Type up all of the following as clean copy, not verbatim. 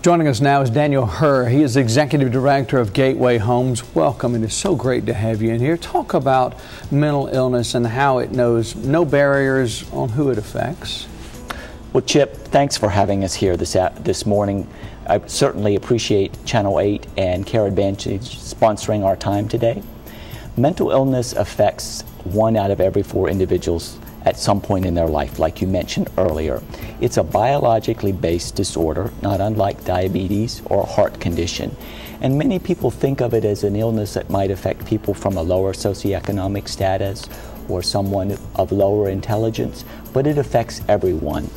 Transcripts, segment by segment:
Joining us now is Daniel Herr. He is Executive Director of Gateway Homes. Welcome, and it's so great to have you in here. Talk about mental illness and how it knows no barriers on who it affects. Well, Chip, thanks for having us here this morning. I certainly appreciate Channel 8 and Care Advantage sponsoring our time today. Mental illness affects 1 out of every 4 individuals at some point in their life, like you mentioned earlier. It's a biologically based disorder, not unlike diabetes or a heart condition. And many people think of it as an illness that might affect people from a lower socioeconomic status or someone of lower intelligence, but it affects everyone.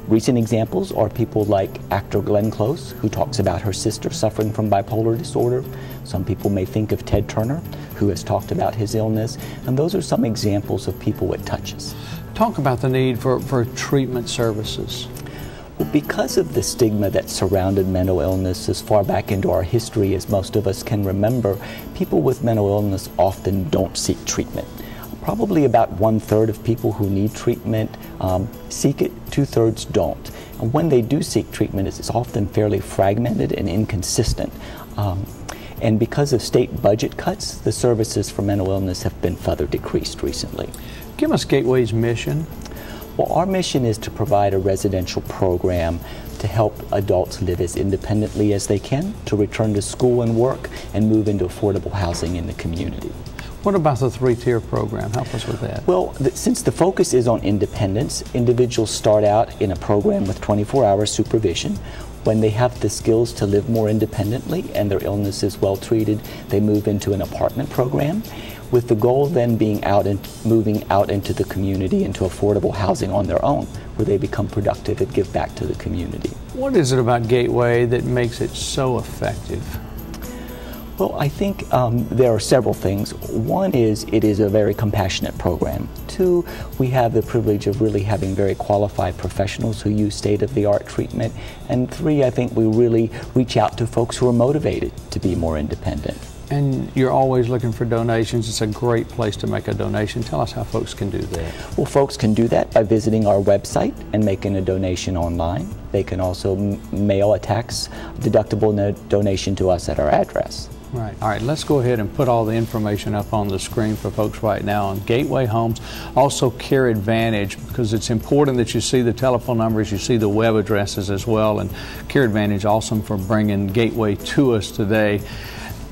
Recent examples are people like actor Glenn Close, who talks about her sister suffering from bipolar disorder. Some people may think of Ted Turner, who has talked about his illness, and those are some examples of people it touches. Talk about the need for treatment services. Well, because of the stigma that surrounded mental illness as far back into our history as most of us can remember, people with mental illness often don't seek treatment. Probably about 1/3 of people who need treatment seek it, 2/3 don't. And when they do seek treatment, it's often fairly fragmented and inconsistent. And because of state budget cuts, the services for mental illness have been further decreased recently. Give us Gateway's mission. Well, our mission is to provide a residential program to help adults live as independently as they can, to return to school and work, and move into affordable housing in the community. What about the 3-tier program? Help us with that. Well, since the focus is on independence, individuals start out in a program with 24-hour supervision. When they have the skills to live more independently and their illness is well treated, they move into an apartment program, with the goal then being moving out into the community, into affordable housing on their own, where they become productive and give back to the community. What is it about Gateway that makes it so effective? Well, I think there are several things. One is it is a very compassionate program. 2, we have the privilege of really having very qualified professionals who use state-of-the-art treatment. And 3, I think we really reach out to folks who are motivated to be more independent. And you're always looking for donations. It's a great place to make a donation. Tell us how folks can do that. Well, folks can do that by visiting our website and making a donation online. They can also mail a tax-deductible donation to us at our address. Right. All right, let's go ahead and put all the information up on the screen for folks right now on Gateway Homes. Also Care Advantage, because it's important that you see the telephone numbers, you see the web addresses as well. And Care Advantage, awesome for bringing Gateway to us today.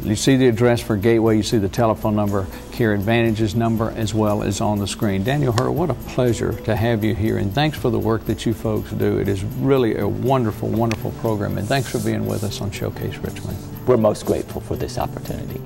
You see the address for Gateway, you see the telephone number, Care Advantage's number as well as on the screen. Daniel Herr, what a pleasure to have you here, and thanks for the work that you folks do. It is really a wonderful, wonderful program, and thanks for being with us on Showcase Richmond. We're most grateful for this opportunity.